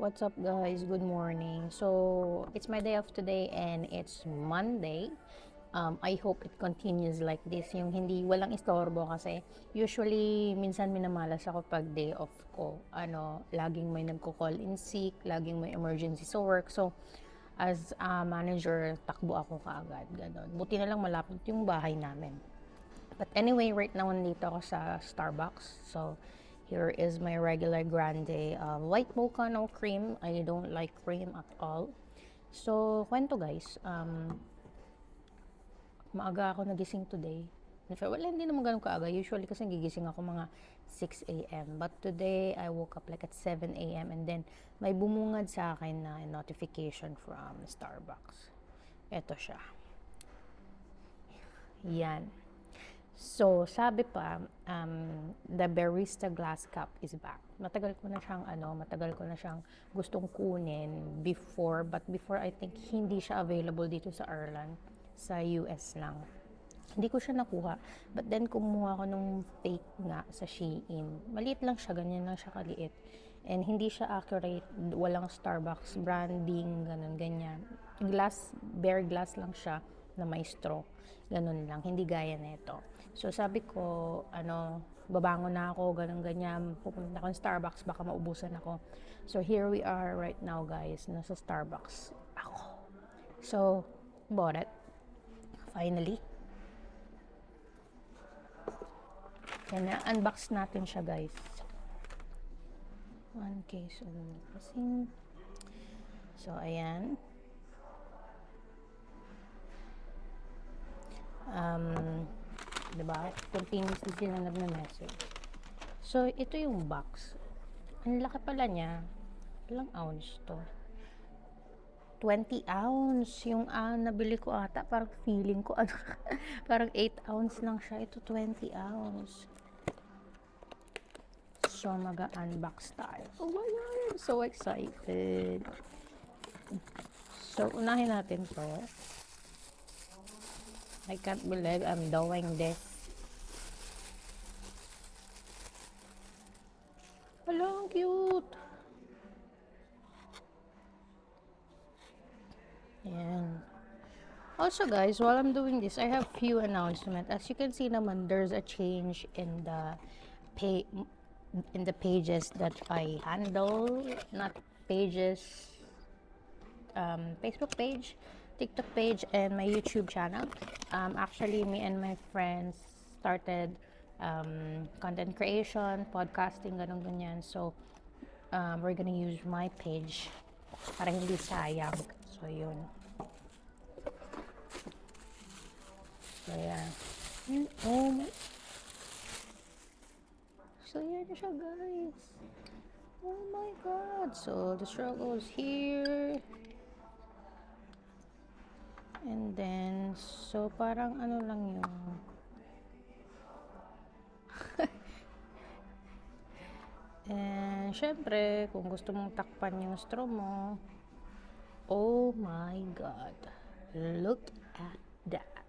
What's up guys? Good morning. So, it's my day off today and it's Monday. I hope it continues like this, yung hindi walang istorbo kasi usually minsan minamalas ako pag day off ko. Laging may nagko-call in sick, laging may emergency sa work. So, as a manager, takbo ako kaagad, ganun. Buti na lang malapit yung bahay namin. But anyway, right now nandito ako sa Starbucks. So, here is my regular grande white mocha, no cream. I don't like cream at all. So, kwento guys, maaga ako nagising today. In fact, wala, hindi naman ganun kaaga. Usually kasi gigising ako mga 6 a.m. But today, I woke up like at 7 a.m. And then, may bumungad sa akin na notification from Starbucks. Ito siya. Yan. So, sabi pa, the Barista Glass Cup is back. Matagal ko na siyang gustong kunin before, but before I think hindi siya available dito sa Ireland, sa US lang. Hindi ko siya nakuha. But then, kumuha ko nung fake nga sa Shein. Maliit lang siya, ganyan lang siya kaliit. And hindi siya accurate, walang Starbucks branding, ganun, ganyan. Bare glass lang siya na may straw. Ganun lang, hindi gaya nito. So sabi ko, babangon na ako, ganun ganyan, pupunta ako ng Starbucks, baka maubusan ako. So here we are right now guys, nasa Starbucks ako. So, bought it. Finally. Yan na, unbox natin siya guys. 1 case of kasing. So, ayan. Diba? Continuously sila nagme-message. So, ito yung box. Ang laki pala niya. Ilang ounce to? 20 ounce. Yung nabili ko ata, parang feeling ko, parang 8 ounce lang siya. Ito 20 ounce. So, mag-unbox tayo. Oh my God, I'm so excited. So, unahin natin to. I can't believe I'm doing this. Hello, cute. Ayan. Also guys, while I'm doing this, I have few announcements. As you can see naman, there's a change in the pages that I handle, not pages, Facebook page, TikTok page, and my YouTube channel. Actually, me and my friends started content creation, podcasting, ganun ganyan. So, we're gonna use my page para hindi sayang. So, yun. So, yan. Oh my. So, yan siya, guys. Oh my God. So, the struggle is here. And then, so parang ano lang yung and syempre, kung gusto mong takpan yung straw mo, oh my God, look at that.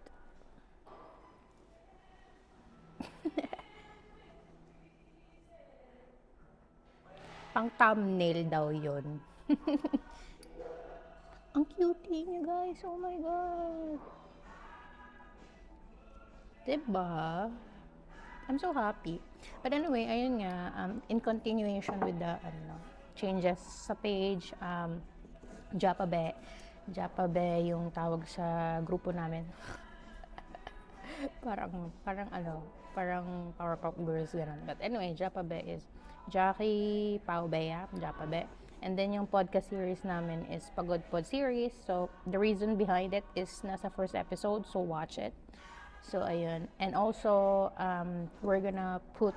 Pang thumbnail daw yun. Ang cutie niya guys, oh my God. Diba? I'm so happy. But anyway, ayun nga, in continuation with the changes sa page, Japabe yung tawag sa grupo namin. parang Powerpuff Girls ganun. But anyway, Japabe is Jackie Paubea, Japabe. And then yung podcast series namin is Pagod Pod series. So the reason behind it is nasa first episode, so watch it. So ayun. And also we're gonna put,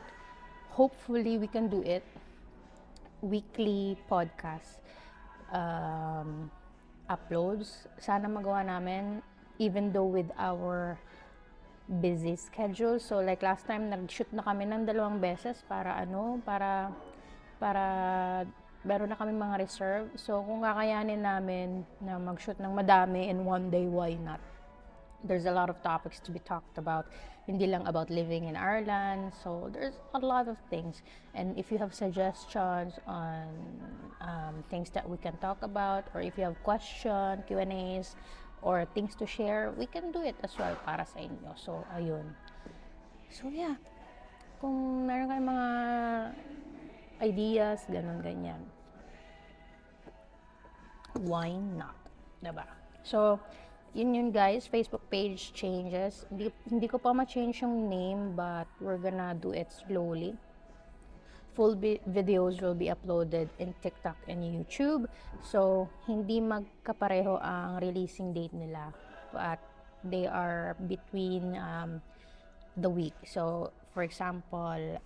hopefully we can do it, weekly podcast uploads. Sana magawa namin even though with our busy schedule. So like last time nag-shoot na kami ng 2 beses para meron na kami mga reserve. So kung kakayanin namin na mag-shoot ng madami in one day, why not? there's a lot of topics to be talked about. Hindi lang about living in Ireland. So there's a lot of things. And if you have suggestions on things that we can talk about, or if you have question, Q&As, or things to share, we can do it as well para sa inyo. So, ayun. So, yeah. Kung meron kayong mga ideas, ganun, ganyan. Why not? Diba? So, yun guys, Facebook page changes. Hindi ko pa ma-change yung name, but we're gonna do it slowly. Full videos will be uploaded in TikTok and YouTube. So, hindi magkapareho ang releasing date nila. But they are between the week. So, for example,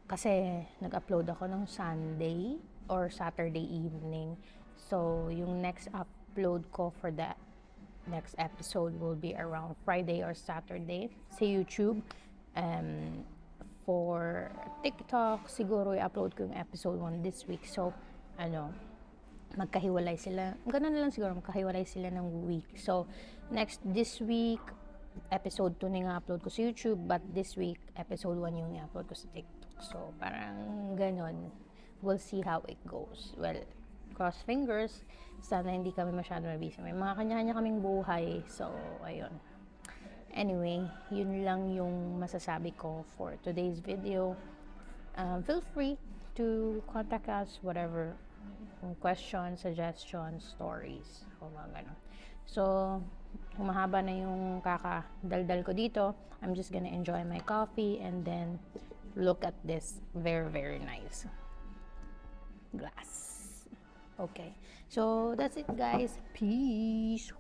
kasi nag-upload ako ng Sunday or Saturday evening. So, yung next upload ko for the next episode will be around Friday or Saturday sa YouTube. For TikTok, siguro i-upload ko yung episode 1 this week. So, magkahiwalay sila. Ganun na lang siguro, magkahiwalay sila ng week. So, this week, episode 2 na yung upload ko sa YouTube, but this week, episode 1 yung i-upload ko sa TikTok. So, parang ganun. We'll see how it goes. Well, cross fingers. Sana hindi kami masyado busy. May mga kanya-kanya kaming buhay. So, ayun. Anyway, yun lang yung masasabi ko for today's video. Feel free to contact us, whatever, questions, suggestions, stories, o mga ganun. So, humahaba na yung kakadaldal ko dito. I'm just gonna enjoy my coffee and then look at this very, very nice glass. Okay, so that's it guys. Peace.